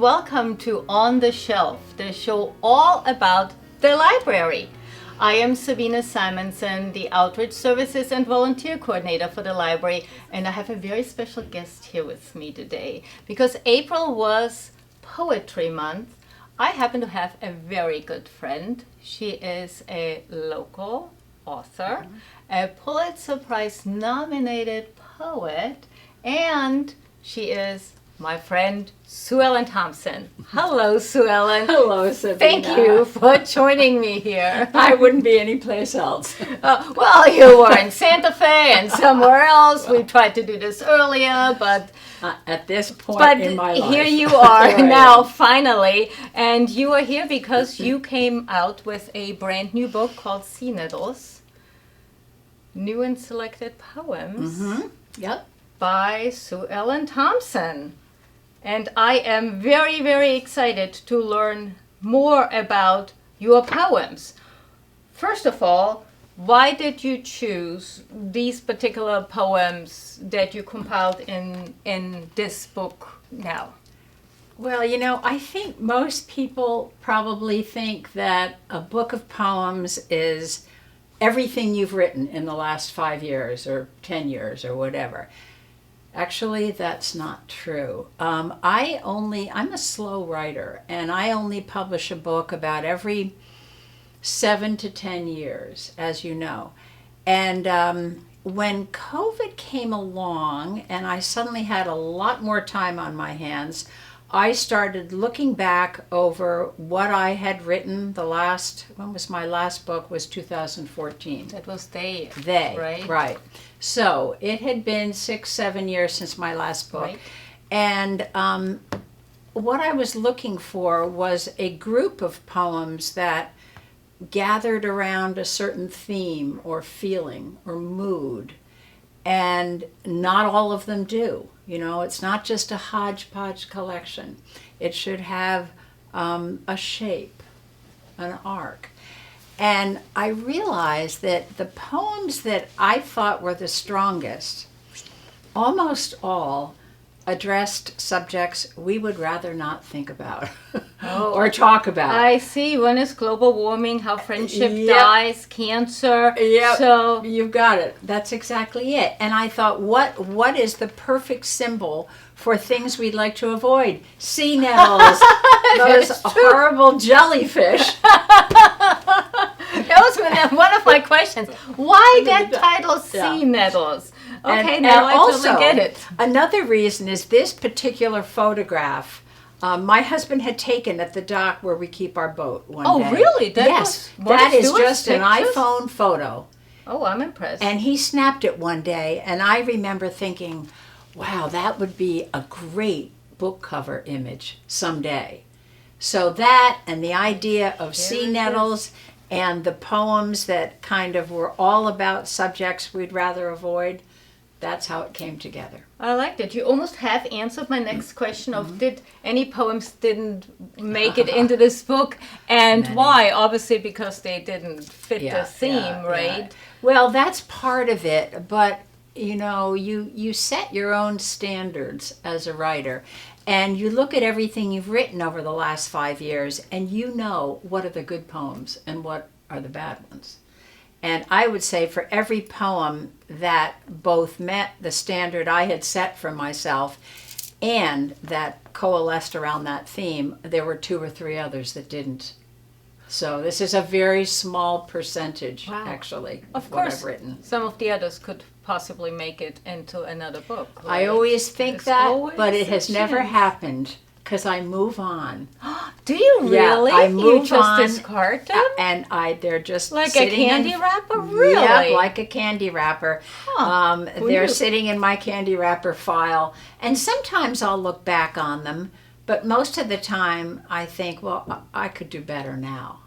welcome to On the Shelf, the show all about the library. I am Sabina Simonson, the Outreach Services and Volunteer Coordinator for the library, and I have a very special guest here with me today. Because April was Poetry Month, I happen to have a very good friend. She is a local author, a Pulitzer Prize nominated poet, and she is my friend Ellen Thompson. Hello, Ellen. Hello, Sabina. Thank you for joining me here. I wouldn't be anyplace else. Well, you were in Santa Fe and somewhere else. We tried to do this earlier, but at this point in my life. Here you are now, finally. And you are here because you came out with a brand new book called Sea Nettles, New and Selected Poems. Yep. By Ellen Thompson. And I am very, very excited to learn more about your poems. First of all, why did you choose these particular poems that you compiled in this book now? Well, you know, I think most people probably think that a book of poems is everything you've written in the last 5 years or 10 years or whatever. Actually, that's not true. I'm a slow writer, and I only publish a book about every 7 to 10 years, as you know. And when COVID came along and I suddenly had a lot more time on my hands, I started looking back over what I had written. When was my last book? Was 2014. That was They, right? Right. So it had been 6-7 years since my last book. Right. And what I was looking for was a group of poems that gathered around a certain theme or feeling or mood. And not all of them do. You know, it's not just a hodgepodge collection. It should have a shape, an arc. And I realized that the poems that I thought were the strongest, almost all addressed subjects we would rather not think about or talk about. I see. One is global warming, how friendship dies, cancer. Yeah, so you've got it. That's exactly it. And I thought, what is the perfect symbol for things we'd like to avoid? Sea nettles, those horrible jellyfish. That was one of my questions. Why that title, Sea Nettles? Okay, now I totally get it. Another reason is this particular photograph my husband had taken at the dock where we keep our boat one day. Oh, really? Yes. That is just an iPhone photo. Oh, I'm impressed. And he snapped it one day, and I remember thinking, wow, that would be a great book cover image someday. So that and the idea of sea nettles and the poems that kind of were all about subjects we'd rather avoid, that's how it came together. I liked it. You almost have answered my next question of did any poems didn't make it into this book and Many. Why? Obviously because they didn't fit the theme, right? Yeah. Well, that's part of it, but you know, you set your own standards as a writer. And you look at everything you've written over the last 5 years, and you know what are the good poems and what are the bad ones. And I would say for every poem that both met the standard I had set for myself and that coalesced around that theme, there were 2 or 3 others that didn't. So this is a very small percentage, actually, of what I've written. Some of the others could possibly make it into another book. Right? I always think that, but it has never happened because I move on. Do you really? Yeah, I move you just on, discard them? and they're just like sitting a candy wrapper? Really? Yeah, like a candy wrapper. Huh. They're sitting in my candy wrapper file, and sometimes I'll look back on them, but most of the time I think, well, I could do better now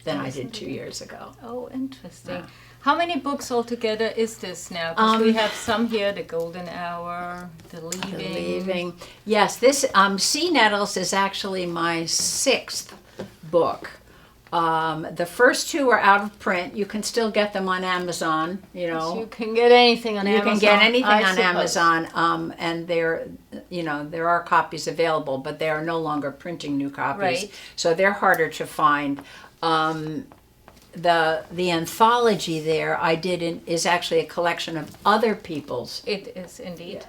than I did 2 years ago. Oh, interesting. How many books altogether is this now? Because we have some here, The Golden Hour, The Leaving. Yes, this Sea Nettles is actually my 6th book. The first two are out of print. You can still get them on Amazon, you know. So you can get anything on Amazon. You can get anything I on suppose. Amazon, and there are copies available, but they are no longer printing new copies, Right. so they're harder to find. The anthology there I did is actually a collection of other people's It is indeed.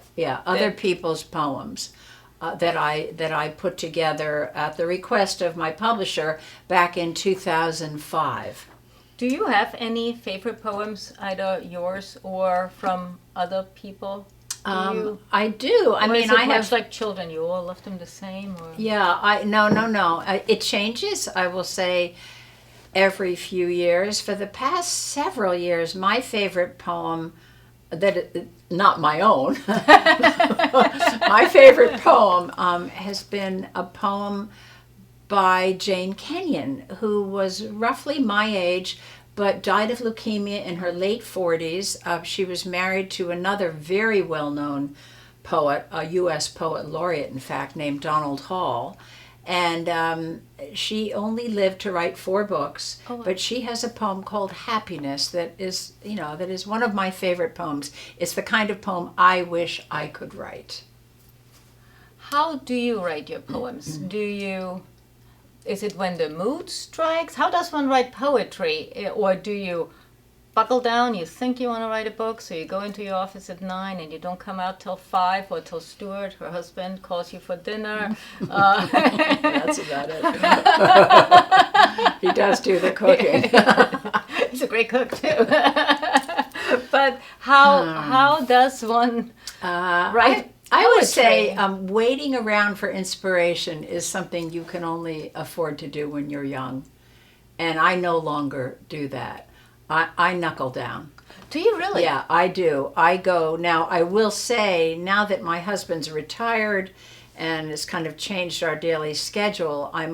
other people's poems. That I put together at the request of my publisher back in 2005. Do you have any favorite poems, either yours or from other people? I do. I mean, I have like children. You all love them the same, or no. It changes. I will say every few years. For the past several years, my favorite poem not my own. My favorite poem has been a poem by Jane Kenyon, who was roughly my age, but died of leukemia in her late 40s. She was married to another very well-known poet, a U.S. poet laureate, in fact, named Donald Hall. And she only lived to write 4 books, but she has a poem called Happiness that is one of my favorite poems. It's the kind of poem I wish I could write. How do you write your poems? Is it when the mood strikes? How does one write poetry? Or do you buckle down, you think you want to write a book, so you go into your office at 9 and you don't come out till 5, or till Stuart, her husband, calls you for dinner. That's about it. He does do the cooking. He's a great cook too. But how does one write? I would say waiting around for inspiration is something you can only afford to do when you're young. And I no longer do that. I knuckle down. Do you really? Yeah, I do. I go. Now, I will say, now that my husband's retired and has kind of changed our daily schedule, I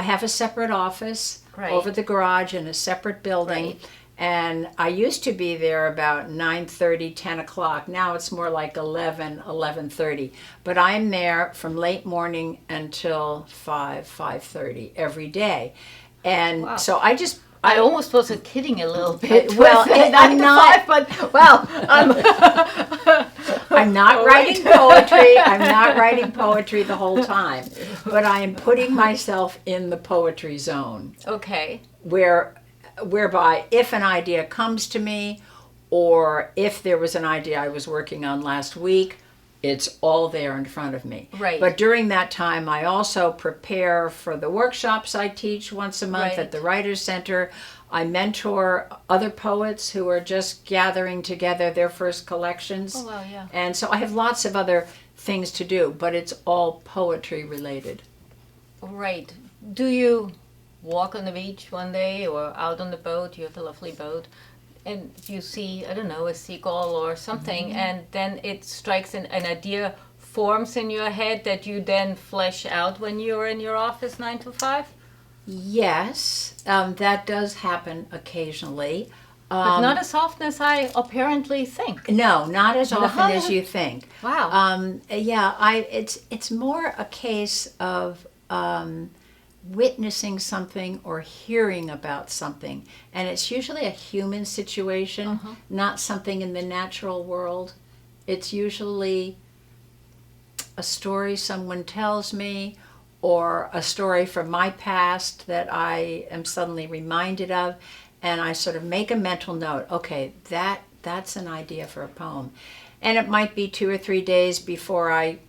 have a separate office over the garage in a separate building. Right. And I used to be there about 9:30, 10 o'clock. Now it's more like 11, 11:30. But I'm there from late morning until 5:30 every day. And so I almost was kidding a little bit. Well, I'm not. I'm not writing poetry. I'm not writing poetry the whole time, but I am putting myself in the poetry zone. Okay. Whereby, if an idea comes to me, or if there was an idea I was working on last week, it's all there in front of me. Right. But during that time, I also prepare for the workshops I teach once a month at the Writers Center. I mentor other poets who are just gathering together their first collections. Oh, wow, yeah. And so I have lots of other things to do, but it's all poetry related. Right. Do you walk on the beach one day or out on the boat? You have a lovely boat. And you see, I don't know, a seagull or something, and then it strikes an idea forms in your head that you then flesh out when you're in your office 9 to 5? Yes, that does happen occasionally. But not as often as I apparently think. No, not as often as you think. Wow. It's more a case of witnessing something or hearing about something, and it's usually a human situation, not something in the natural world. It's usually a story someone tells me, or a story from my past that I am suddenly reminded of, and I sort of make a mental note. Okay, that's an idea for a poem. And it might be 2 or 3 days before I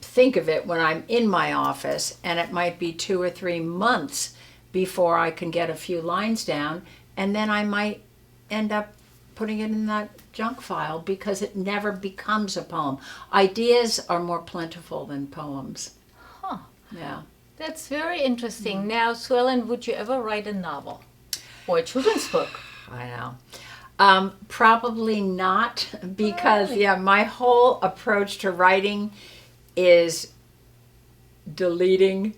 think of it when I'm in my office, and it might be 2 or 3 months before I can get a few lines down, and then I might end up putting it in that junk file because it never becomes a poem. Ideas are more plentiful than poems. Huh. Yeah. That's very interesting. Now, Sue Ellen, would you ever write a novel or a children's book? I know. Probably not, because my whole approach to writing is deleting,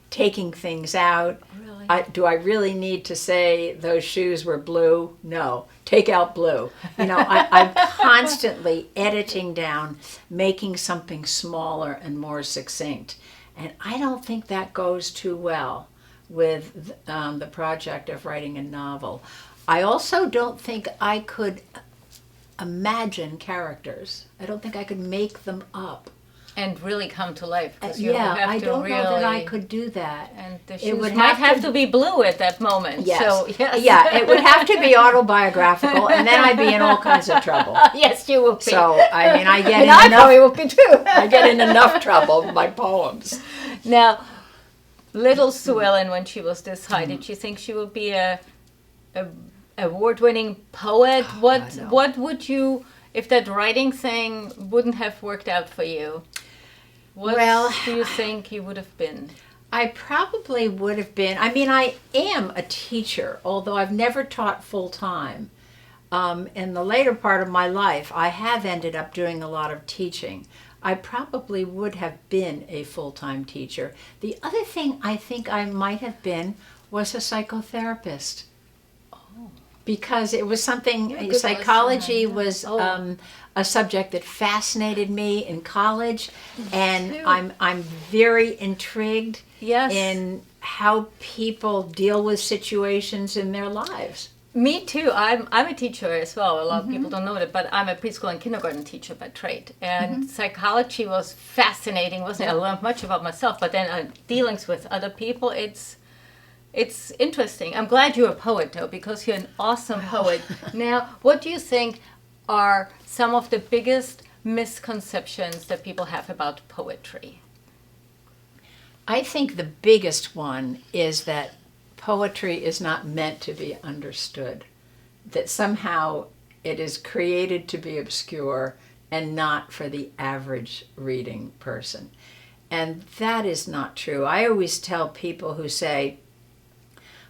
taking things out. Really? Do I really need to say those shoes were blue? No. Take out blue. I'm constantly editing down, making something smaller and more succinct. And I don't think that goes too well with the project of writing a novel. I also don't think I could imagine characters. I don't think I could make them up. And really come to life. 'Cause you have I to don't really, know that I could do that. And the It shoes would might have have to be blue at that moment. Yes. So, yes. Yeah, it would have to be autobiographical, and then I'd be in all kinds of trouble. Yes, you would be. So, I mean, I get and in I enough. probably would be too. I get in enough trouble with my poems. Now, little Sue Ellen, when she was this high, did she think she would be a award-winning poet? God, no. What would you, if that writing thing wouldn't have worked out for you? What do you think you would have been? I probably would have been. I mean, I am a teacher, although I've never taught full-time. In the later part of my life, I have ended up doing a lot of teaching. I probably would have been a full-time teacher. The other thing I think I might have been was a psychotherapist. Because it was something, psychology was a subject that fascinated me in college, and I'm very intrigued in how people deal with situations in their lives. Me too. I'm a teacher as well. A lot of people don't know it, but I'm a preschool and kindergarten teacher by trade. And psychology was fascinating, wasn't it? I learned much about myself, but then dealings with other people, it's interesting. I'm glad you're a poet, though, because you're an awesome poet. Now, what do you think are some of the biggest misconceptions that people have about poetry? I think the biggest one is that poetry is not meant to be understood, that somehow it is created to be obscure and not for the average reading person. And that is not true. I always tell people who say,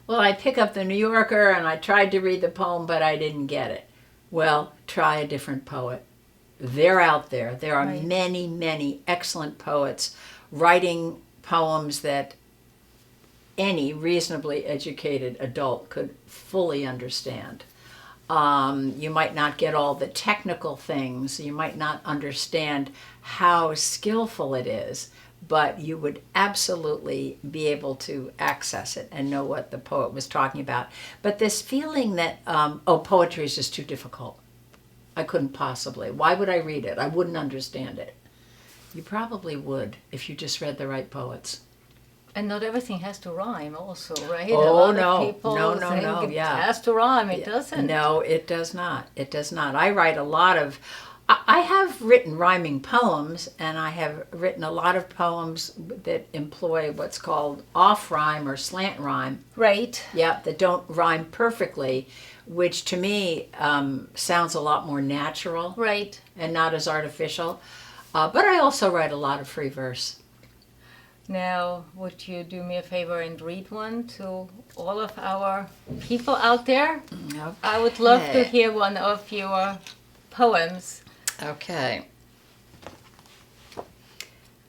well, I pick up the New Yorker and I tried to read the poem, but I didn't get it. Well, try a different poet. They're out there. There are many, many excellent poets writing poems that any reasonably educated adult could fully understand. You might not get all the technical things. You might not understand how skillful it is, but you would absolutely be able to access it and know what the poet was talking about. But this feeling that, poetry is just too difficult. I couldn't possibly. Why would I read it? I wouldn't understand it. You probably would if you just read the right poets. And not everything has to rhyme also, right? Oh, no. It has to rhyme. It doesn't. No, it does not. It does not. I write a lot of... I have written rhyming poems, and I have written a lot of poems that employ what's called off-rhyme or slant rhyme. Right. Yeah, that don't rhyme perfectly, which to me sounds a lot more natural. Right. And not as artificial. But I also write a lot of free verse. Now, would you do me a favor and read one to all of our people out there? Okay. I would love to hear one of your poems. Okay.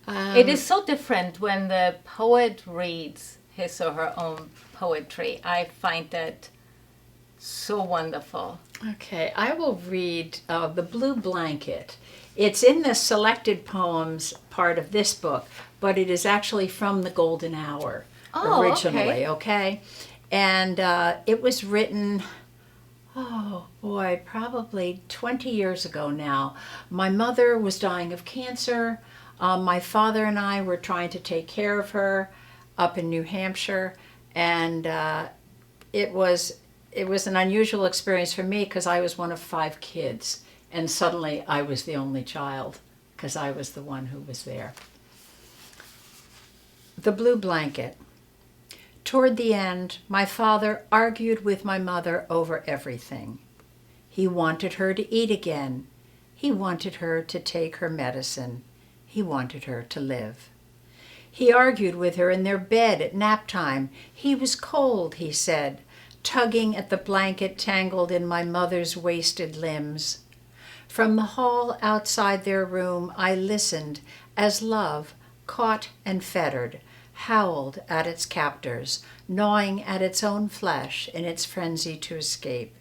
It is so different when the poet reads his or her own poetry. I find that so wonderful. Okay, I will read The Blue Blanket. It's in the selected poems part of this book, but it is actually from The Golden Hour originally, okay? And it was written, probably 20 years ago now. My mother was dying of cancer. My father and I were trying to take care of her up in New Hampshire, and it was an unusual experience for me because I was one of 5 kids, and suddenly I was the only child because I was the one who was there. The Blue Blanket. Toward the end, my father argued with my mother over everything. He wanted her to eat again. He wanted her to take her medicine. He wanted her to live. He argued with her in their bed at nap time. He was cold, he said, tugging at the blanket tangled in my mother's wasted limbs. From the hall outside their room, I listened as love, caught and fettered, howled at its captors, gnawing at its own flesh in its frenzy to escape.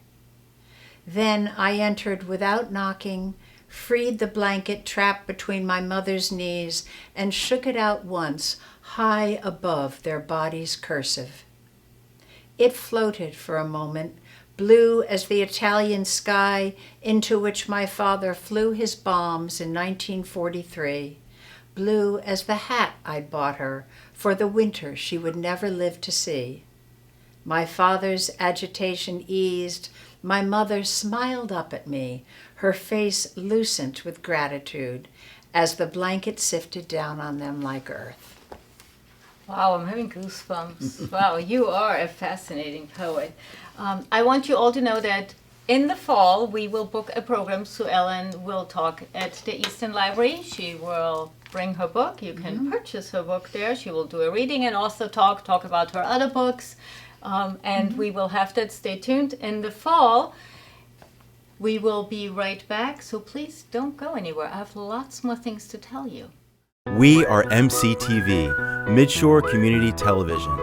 Then I entered without knocking, freed the blanket trapped between my mother's knees, and shook it out once, high above their bodies cursive. It floated for a moment, blue as the Italian sky into which my father flew his bombs in 1943, blue as the hat I'd bought her for the winter she would never live to see. My father's agitation eased, my mother smiled up at me, her face lucent with gratitude, as the blanket sifted down on them like earth. Wow, I'm having goosebumps. Wow, you are a fascinating poet. I want you all to know that in the fall, we will book a program. Sue Ellen will talk at the Eastern Library. She will bring her book. You can purchase her book there. She will do a reading and also talk about her other books. And we will have that. Stay tuned. In the fall, we will be right back. So please don't go anywhere. I have lots more things to tell you. We are MCTV, Midshore Community Television.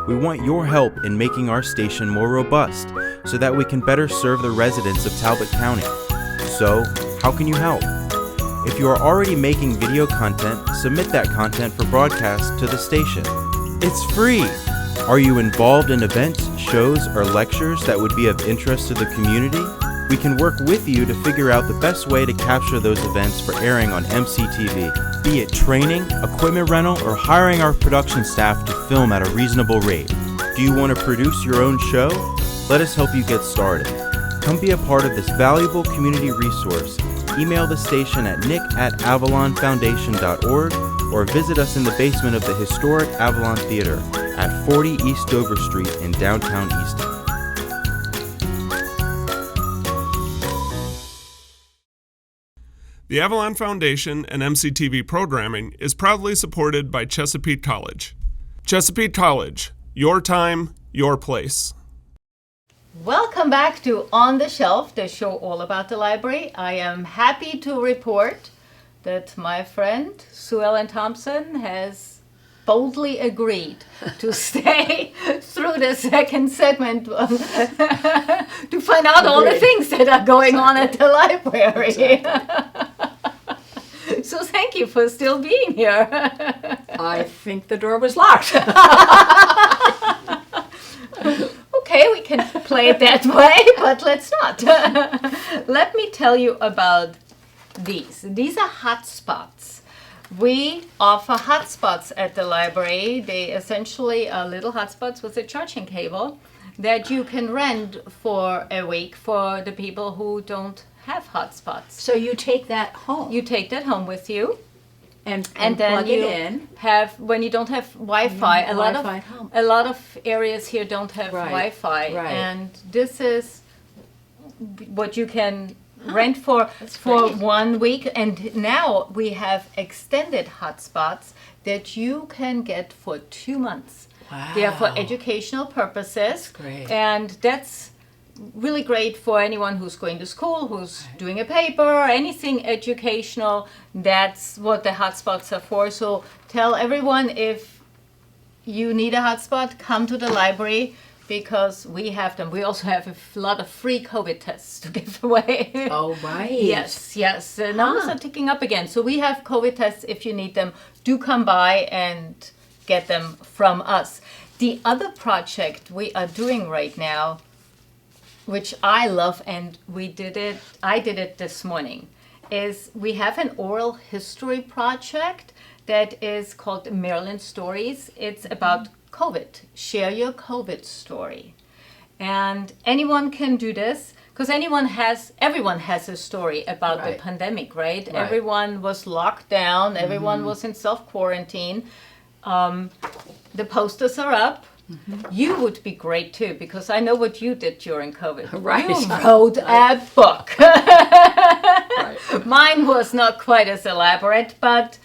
We want your help in making our station more robust so that we can better serve the residents of Talbot County. So, how can you help? If you are already making video content, submit that content for broadcast to the station. It's free! Are you involved in events, shows, or lectures that would be of interest to the community? We can work with you to figure out the best way to capture those events for airing on MCTV, be it training, equipment rental, or hiring our production staff to film at a reasonable rate. Do you want to produce your own show? Let us help you get started. Come be a part of this valuable community resource. Email the station at nick@avalonfoundation.org or visit us in the basement of the historic Avalon Theater at 40 East Dover Street in downtown Easton. The Avalon Foundation and MCTV programming is proudly supported by Chesapeake College. Chesapeake College, your time, your place. Welcome back to On the Shelf, the show all about the library. I am happy to report that my friend Sue Ellen Thompson has boldly agreed to stay through the second segment to find out all the things that are going on at the library. So thank you for still being here. I think the door was locked. Okay, we can play it that way, but let's not. Let me tell you about these. These are hotspots. We offer hotspots at the library. They essentially are little hotspots with a charging cable that you can rent for a week for the people who don't have hotspots. So you take that home. You take that home with you. and And then plug you it in. have, when you don't have Wi-Fi, a lot Wi-Fi at home. of areas here don't have Right, Wi-Fi, right. and this is what you can rent for great. 1 week. And now we have extended hotspots that you can get for 2 months. Wow. They are for educational purposes. That's great. And that's really great for anyone who's going to school, who's doing a paper, or anything educational. That's what the hotspots are for. So tell everyone, if you need a hotspot, come to the library because we have them. We also have a lot of free COVID tests to give away. Oh, right. Yes. The numbers are ticking up again. So we have COVID tests if you need them. Do come by and get them from us. The other project we are doing right now, which I love, and I did it this morning, is we have an oral history project that is called Maryland Stories. It's about COVID. Share your COVID story. And anyone can do this, because everyone has a story about Right. the pandemic, right? Right. Everyone was locked down, everyone was in self-quarantine. The posters are up. You would be great too, because I know what you did during COVID. Right. You wrote a book. Mine was not quite as elaborate, but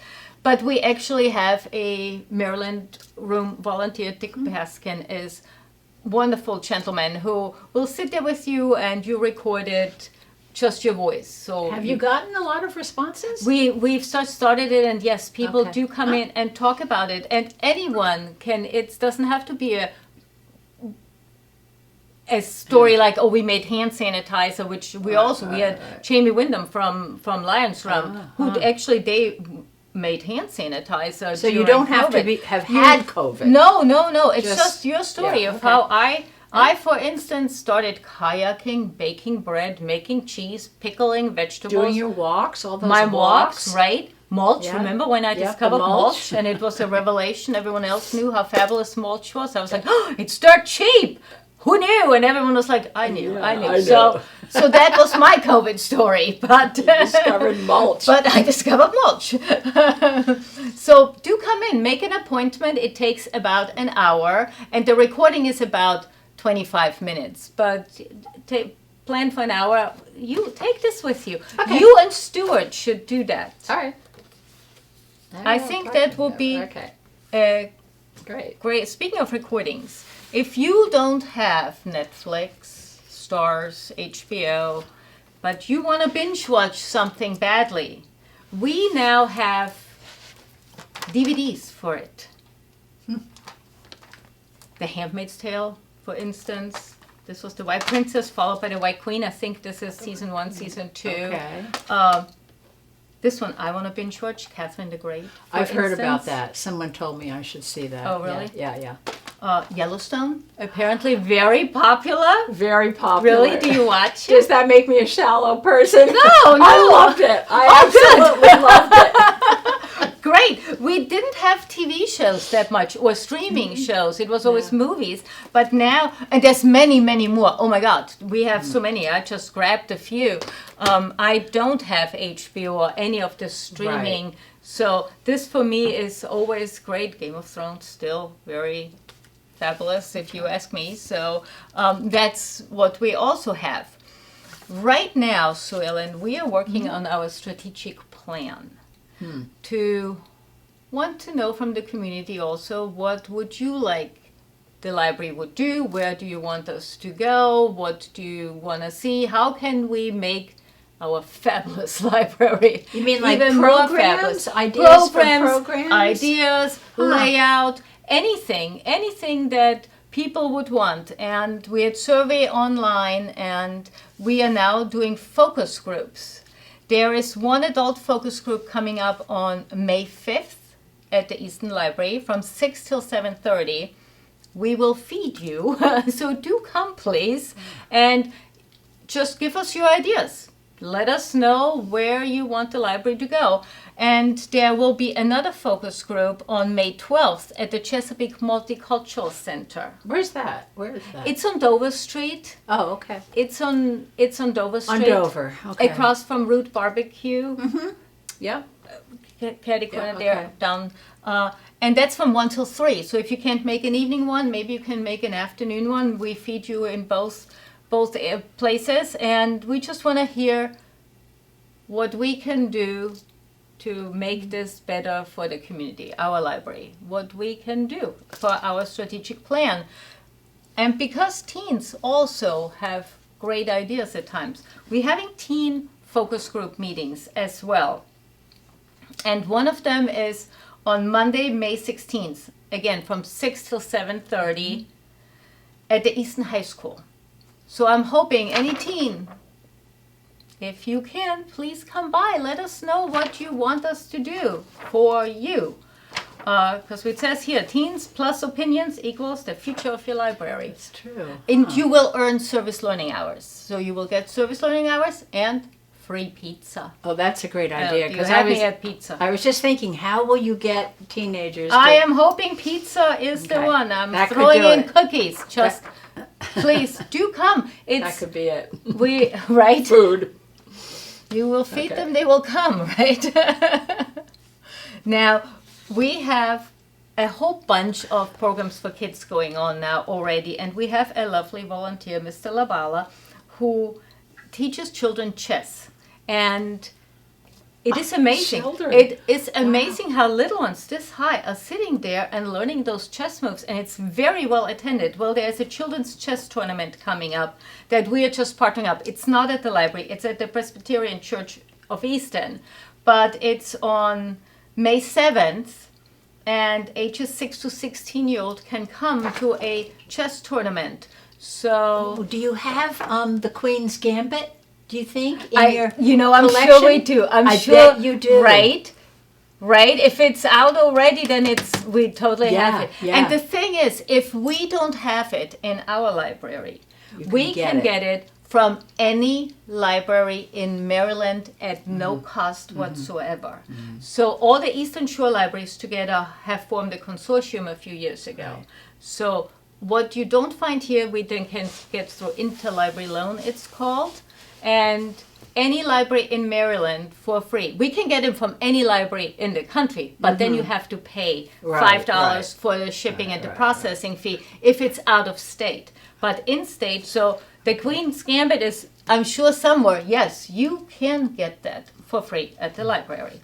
we actually have a Maryland room volunteer. Dick Baskin is wonderful gentleman who will sit there with you and you record it, just your voice. So Have you gotten a lot of responses? We've started it, and yes, people Okay. do come in and talk about it, and anyone can. It doesn't have to be a story like, oh, we made hand sanitizer, which we had Jamie Wyndham from Lions Room, who actually they made hand sanitizer. So you during don't have COVID. to have had COVID. No. It's just your story yeah, of okay. how I, for instance, started kayaking, baking bread, making cheese, pickling vegetables. Doing your walks, all those My walks, right? Mulch. Yeah. Remember when I Yeah, discovered the mulch. and it was a revelation. Everyone else knew how fabulous mulch was. I was like, oh, it's dirt cheap. Who knew? And everyone was like, I knew. I So that was my COVID story. But discovered mulch. But I discovered mulch. So do come in, make an appointment. It takes about an hour, and the recording is about 25 minutes. But plan for an hour. You take this with you. Okay. You and Stuart should do that. All right. I think that will be Great. great. Speaking of recordings, if you don't have Netflix, Stars, HBO, but you want to binge watch something badly, we now have DVDs for it. The Handmaid's Tale, for instance. This was the White Princess followed by the White Queen. I think this is season 1, season 2. Okay. This one I want to binge watch, Catherine the Great. I've heard about that. Someone told me I should see that. Oh, really? Yeah. Yellowstone, apparently very popular. Very popular. Really? Do you watch it? Does that make me a shallow person? No. I loved it. I absolutely loved it. Great. We didn't have TV shows that much or streaming shows. It was always movies. But now, and there's many, many more. Oh my God, we have so many. I just grabbed a few. I don't have HBO or any of the streaming. Right. So this for me is always great. Game of Thrones still very fabulous if you ask me. So that's what we also have. Right now, Sue Ellen, we are working on our strategic plan. To want to know from the community also, what would you like the library would do? Where do you want us to go? What do you want to see? How can we make our fabulous library You mean like even more programs? fabulous? Ideas for programs? Ideas, layout, anything that people would want. And we had survey online, and we are now doing focus groups. There is one adult focus group coming up on May 5th at the Easton Library from 6 till 7:30. We will feed you, so do come please, and just give us your ideas. Let us know where you want the library to go. And there will be another focus group on May 12th at the Chesapeake Multicultural Center. Where's that? Where is that? It's on Dover Street. Oh, okay. It's on Dover Street. On Dover. Okay. Across from Root Barbecue. Yeah. Catty corner Yeah, there okay. down. And that's from 1 till 3. So if you can't make an evening one, maybe you can make an afternoon one. We feed you in both places, and we just want to hear what we can do to make this better for the community, our library, what we can do for our strategic plan. And because teens also have great ideas at times, we're having teen focus group meetings as well. And one of them is on Monday, May 16th, again from 6 till 7:30 at the Easton High School. So I'm hoping any teen, if you can, please come by. Let us know what you want us to do for you. Because it says here, teens plus opinions equals the future of your library. It's true. And you will earn service learning hours. So you will get service learning hours and free pizza. Oh, that's a great idea. You have me at pizza. I was just thinking, how will you get teenagers I am hoping pizza is the Okay. one. I'm That could throwing do in it. cookies. Just please do come. That could be it. We right. Food. You will feed Okay. them, they will come, right? Now, we have a whole bunch of programs for kids going on now already, and we have a lovely volunteer, Mr. Labala, who teaches children chess. And it is amazing. children. It is amazing how little ones this high are sitting there and learning those chess moves, and it's very well attended. Well, there's a children's chess tournament coming up that we are just partnering up. It's not at the library, it's at the Presbyterian Church of Easton, but it's on May 7th, and ages 6 to 16-year-old can come to a chess tournament. So Oh, do you have the Queen's Gambit? Do you think in your I'm collection? sure we do. I'm I sure bet you do. right? right? If it's out already, then we totally Yeah, have it. yeah. And the thing is, if we don't have it in our library, we can get it from any library in Maryland at no cost whatsoever. So all the Eastern Shore libraries together have formed a consortium a few years ago. Right. So what you don't find here, we then can get through interlibrary loan, it's called. And any library in Maryland for free. We can get them from any library in the country, but then you have to pay $5 for the shipping and the processing fee if it's out of state. But in state, so the Queen's Gambit is, I'm sure somewhere, yes, you can get that for free at the library.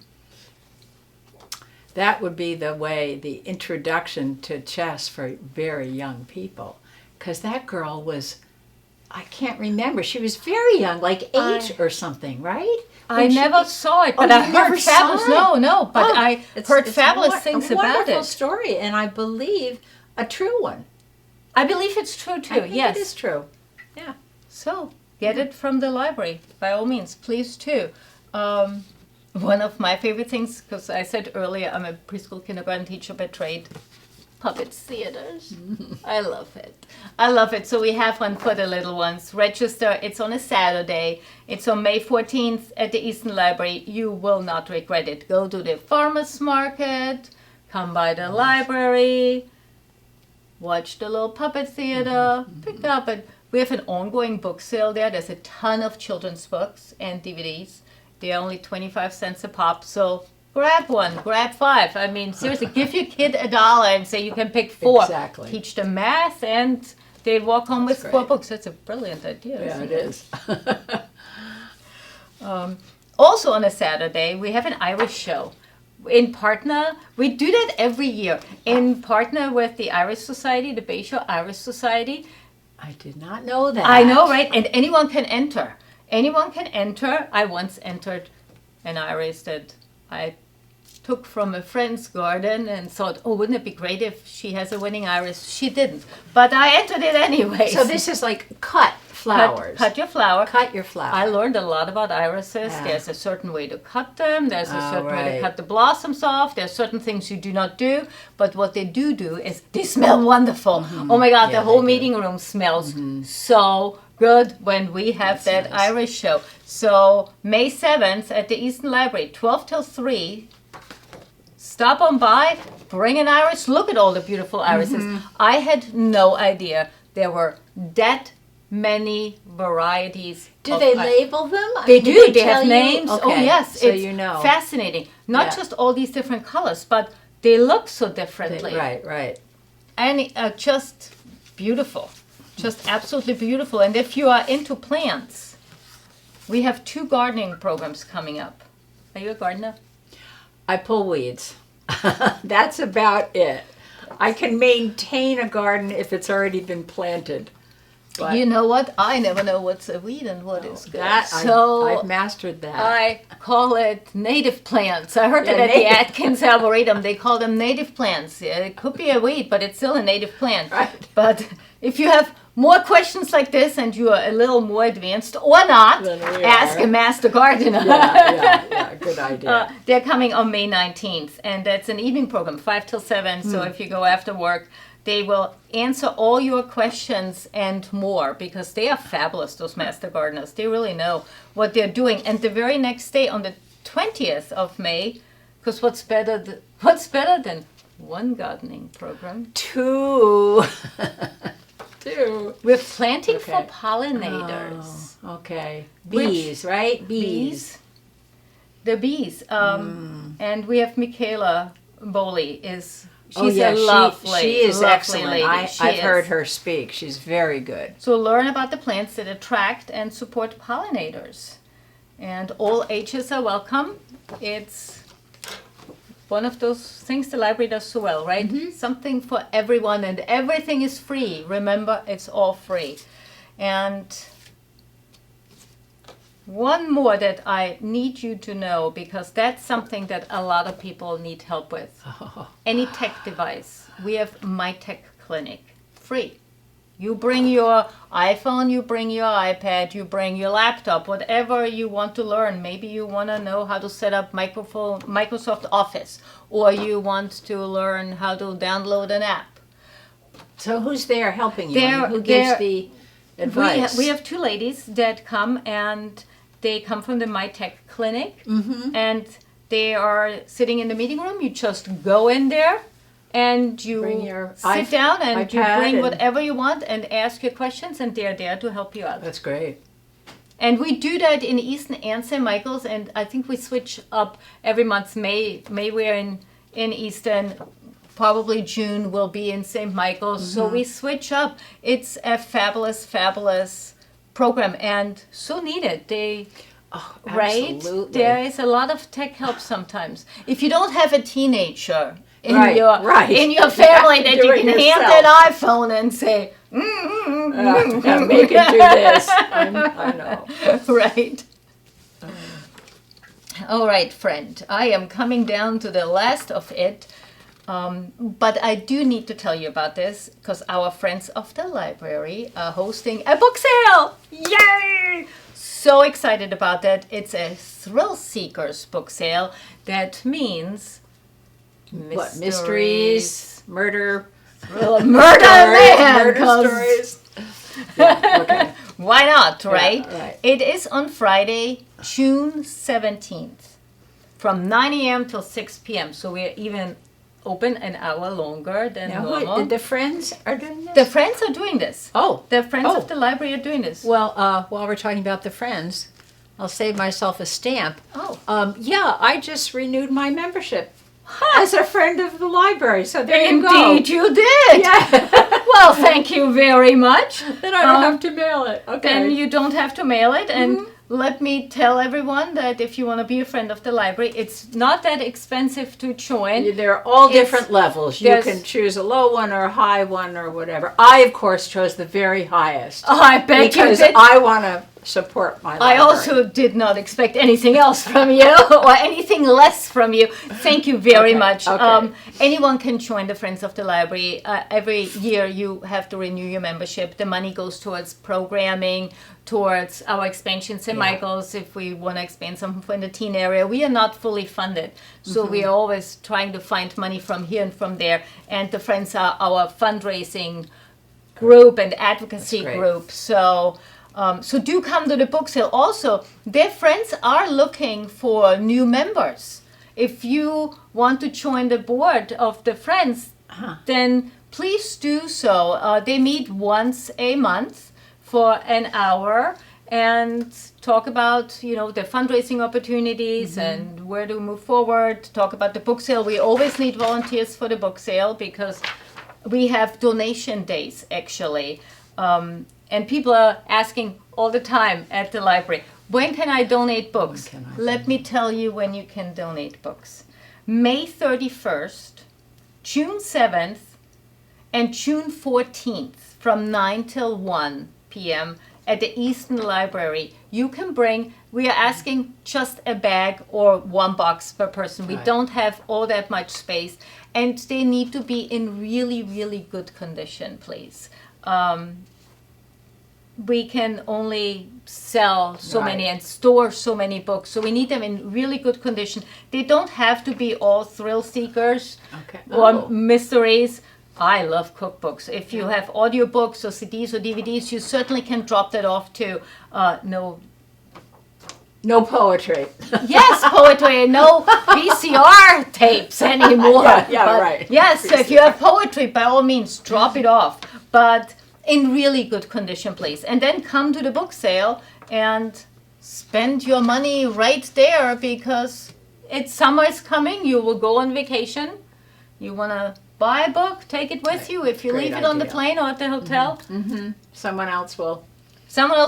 That would be the way, the introduction to chess for very young people. Because that girl was, I can't remember, she was very young, like 8 or something, right? I never saw it, but I heard fabulous. No, but I heard fabulous things about it. A wonderful story, and I believe a true one. I believe it's true too. I think yes, it is true. Yeah. So get it from the library, by all means, please too. One of my favorite things, because I said earlier, I'm a preschool kindergarten teacher by trade. Puppet theaters. I love it. I love it. So we have one for the little ones. Register. It's on a Saturday. It's on May 14th at the Eastern Library. You will not regret it. Go to the farmer's market. Come by the library. Watch the little puppet theater. Pick up it. We have an ongoing book sale there. There's a ton of children's books and DVDs. They're only 25 cents a pop. So grab one, grab 5. I mean, seriously, give your kid $1 and say you can pick 4. Exactly. Teach them math, and they walk home with 4 books. That's a brilliant idea. Yeah, isn't it is. Also on a Saturday, we have an Irish show. We do that every year, in partner with the Irish Society, the Bayshore Irish Society. I did not know that. I know, right? And anyone can enter. Anyone can enter. I once entered an iris that I took from a friend's garden and thought, oh, wouldn't it be great if she has a winning iris? She didn't, but I entered it anyway. So this is like cut flowers. Cut your flower. Cut your flower. I learned a lot about irises. Yeah. There's a certain way to cut them. There's a certain way to right. cut the blossoms off. There's certain things you do not do. But what they do is they smell wonderful. Oh my God, Yeah, the whole they do. meeting room smells so good when we have That's that nice. Irish show. So May 7th at the Eastern Library, 12 till 3. Stop on by, bring an iris, look at all the beautiful irises. I had no idea there were that many varieties. Do of they iris. label them? They Do do. They tell have you? names. Okay. Oh, yes. So it's you know. fascinating. Not Yeah. just all these different colors, but they look so differently. Right. And just beautiful. Just absolutely beautiful. And if you are into plants, we have 2 gardening programs coming up. Are you a gardener? I pull weeds. That's about it. I can maintain a garden if it's already been planted. But You know what? I never know what's a weed and what is good. I've mastered that. I call it native plants. I heard that Yeah, at the native. Atkins Arboretum. They call them native plants. Yeah, it could be a weed, but it's still a native plant. Right. But if you have more questions like this and you are a little more advanced or not, Than we ask are. a master gardener. yeah, good idea. They're coming on May 19th, and that's an evening program, 5 till 7. So if you go after work, they will answer all your questions and more, because they are fabulous, those master gardeners. They really know what they're doing. And the very next day, on the 20th of May, because what's better than one gardening program? 2. We're planting Okay. for pollinators. Oh, okay. Which- Bees, right? Bees. The bees. And we have Michaela Bowley. She's a lovely, she is lovely excellent. lady. I've heard her speak. She's very good. So learn about the plants that attract and support pollinators. And all ages are welcome. It's one of those things the library does so well, right? Something for everyone, and everything is free. Remember, it's all free. And one more that I need you to know, because that's something that a lot of people need help with. Any tech device. We have My Tech Clinic, free. You bring your iPhone, you bring your iPad, you bring your laptop, whatever you want to learn. Maybe you want to know how to set up Microsoft Office, or you want to learn how to download an app. So who's there helping you? Who gives the advice? We have two ladies that come, and they come from the MyTech clinic, and they are sitting in the meeting room. You just go in there, and you sit down, and you bring whatever you want and ask your questions, and they're there to help you out. That's great. And we do that in Easton and St. Michael's, and I think we switch up every month. May we're in Easton. Probably June will be in St. Michael's. So we switch up. It's a fabulous, fabulous program, and so needed. Right? There is a lot of tech help sometimes. If you don't have a teenager in your family that you can hand that iPhone and say, make it do this. I know. Right. All right, friend. I am coming down to the last of it. But I do need to tell you about this because our friends of the library are hosting a book sale. Yay! So excited about that. It's a Thrill Seekers book sale. That means mysteries, murder, murder stories. Yeah, okay. Why not, right? Yeah, right? It is on Friday, June 17th, from 9 a.m. till 6 p.m. So we're even open an hour longer than normal. The friends are doing this? The friends are doing this. Oh. The friends of the library are doing this. Well, while we're talking about the friends, I'll save myself a stamp. Oh. Yeah, I just renewed my membership as a friend of the library. So there you go. Indeed you did. Yeah. Well, thank you very much. Then I don't have to mail it. Okay. Then you don't have to mail it. And let me tell everyone that if you want to be a friend of the library, it's not that expensive to join. There are all different levels. You can choose a low one or a high one or whatever. I, of course, chose the very highest. Oh, I bet you did. Because I want to support my library. I also did not expect anything else from you or anything less from you. Thank you very much. Okay. Anyone can join the Friends of the Library. Every year you have to renew your membership. The money goes towards programming, towards our expansion, St. Michael's, if we want to expand something for the teen area. We are not fully funded. So we are always trying to find money from here and from there. And the Friends are our fundraising group and advocacy group. So do come to the book sale. Also, their friends are looking for new members. If you want to join the board of the Friends, then please do so. They meet once a month for an hour and talk about, the fundraising opportunities and where to move forward, talk about the book sale. We always need volunteers for the book sale because we have donation days, actually. And people are asking all the time at the library, when can I donate books? Let me tell you when you can donate books. May 31st, June 7th, and June 14th from 9 till 1 p.m. at the Easton Library. You can bring, we are asking just a bag or one box per person. We don't have all that much space. And they need to be in really, really good condition, please. We can only sell so many and store so many books, so we need them in really good condition. They don't have to be all thrill seekers or mysteries. I love cookbooks. If you have audiobooks or CDs or DVDs, you certainly can drop that off to no poetry. Yes, poetry. No VCR tapes anymore. Right. Yes, so if you have poetry, by all means, drop it off. But in really good condition, please. And then come to the book sale and spend your money right there because summer is coming. You will go on vacation. You want to buy a book, take it with you. If you leave it on the plane or at the hotel, someone else will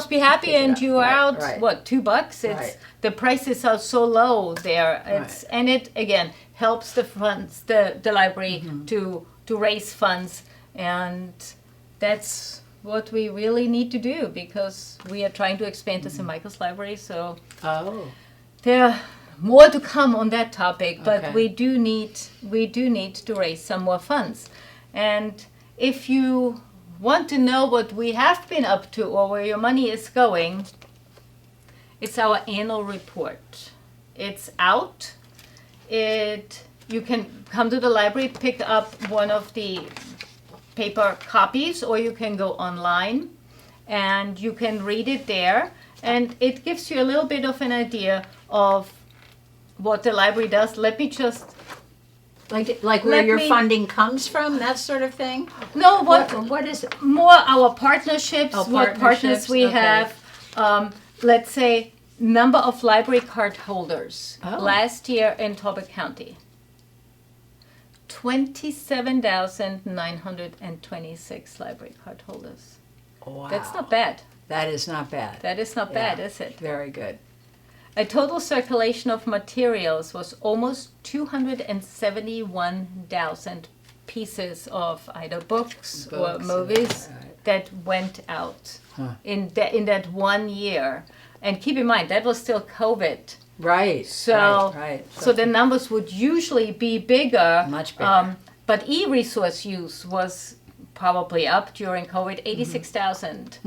be happy and you are out, $2? The prices are so low there. And it, again, helps the funds, the library to raise funds. And that's what we really need to do because we are trying to expand the St. Michael's Library. So there are more to come on that topic, but we do need to raise some more funds. And if you want to know what we have been up to or where your money is going, it's our annual report. It's out. You can come to the library, pick up one of the paper copies, or you can go online and you can read it there. And it gives you a little bit of an idea of what the library does. Let me just... Like where your funding comes from, that sort of thing? No, what is it? More our partnerships, Oh, what partners we okay. have. Let's say number of library card holders Oh. last year in Talbot County. 27,926 library card holders. Wow. That's not bad. That is not bad. That is not bad, is it? Very good. A total circulation of materials was almost 271,000 pieces of either books or movies that went out in that 1 year. And keep in mind, that was still COVID. Right. So, right. so the numbers would usually be bigger. Much bigger. But e-resource use was probably up during COVID, 86,000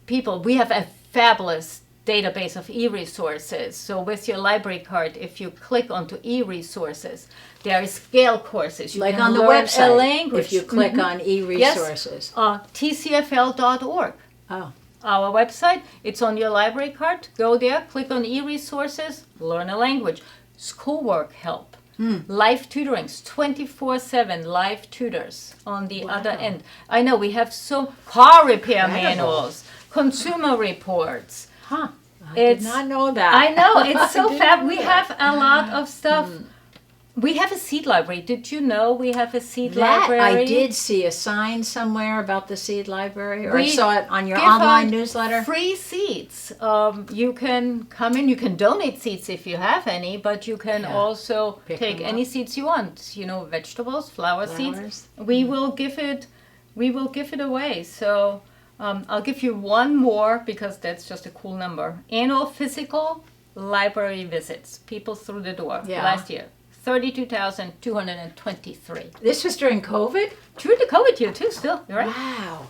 people. We have a fabulous database of e-resources. So with your library card, if you click onto e-resources, there is Gale courses. You Like can on the learn website, a language. if you click on e-resources. Yes, tcfl.org. Oh. Our website, it's on your library card. Go there, click on e-resources, learn a language. Schoolwork help. Live tutorings, 24/7 live tutors on the other end. I know we have car repair manuals, consumer reports. Huh. I did not know that. I know, it's so fab. We have a lot of stuff. We have a seed library. Did you know we have a seed library? I did see a sign somewhere about the seed library, or I We saw it on your give online out newsletter. Free seeds. You can come in. You can donate seeds if you have any, but you can also Pick take them any up. seeds you want. You know, vegetables, flower Flowers. seeds. We will give it. We will give it away. So I'll give you one more because that's just a cool number. Annual physical library visits. People through the door last year. 32,223. This was during COVID? During the COVID year too, still, you're right? Wow.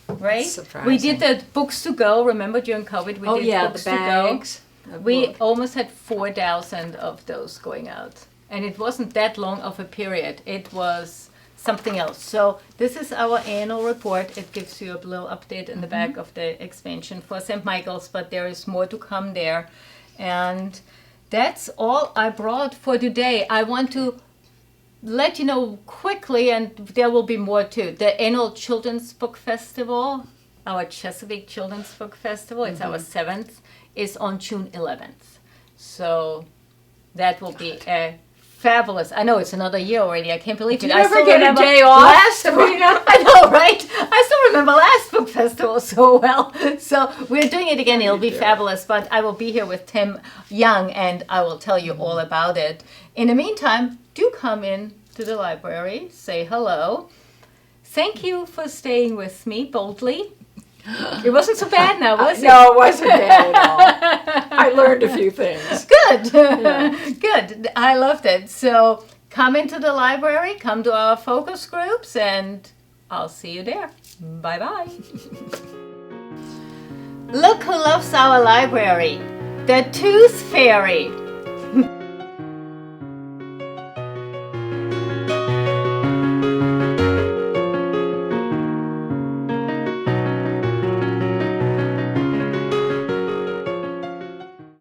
Right? surprising. We did the books to go. Remember during COVID, we did books the to bags. go. We almost had 4,000 of those going out, and it wasn't that long of a period. It was something else. So this is our annual report. It gives you a little update in the back of the expansion for St. Michael's, but there is more to come there, and that's all I brought for today. I want to let you know quickly, and there will be more too. The annual Children's Book Festival, our Chesapeake Children's Book Festival, it's our 7th, is on June 11th. So that will be a fabulous. I know it's another year already. I can't believe it. Did you I ever still get a remember day off, last Sabrina? I know, right? I still remember last book festival so well. So we're doing it again. It'll be fabulous. But I will be here with Tim Young, and I will tell you all about it. In the meantime, do come in to the library. Say hello. Thank you for staying with me boldly. It wasn't so bad now, was it? No, it wasn't bad at all. I learned a few things. Good. Good. I loved it. So come into the library, come to our focus groups, and I'll see you there. Bye-bye. Look who loves our library. The Tooth Fairy.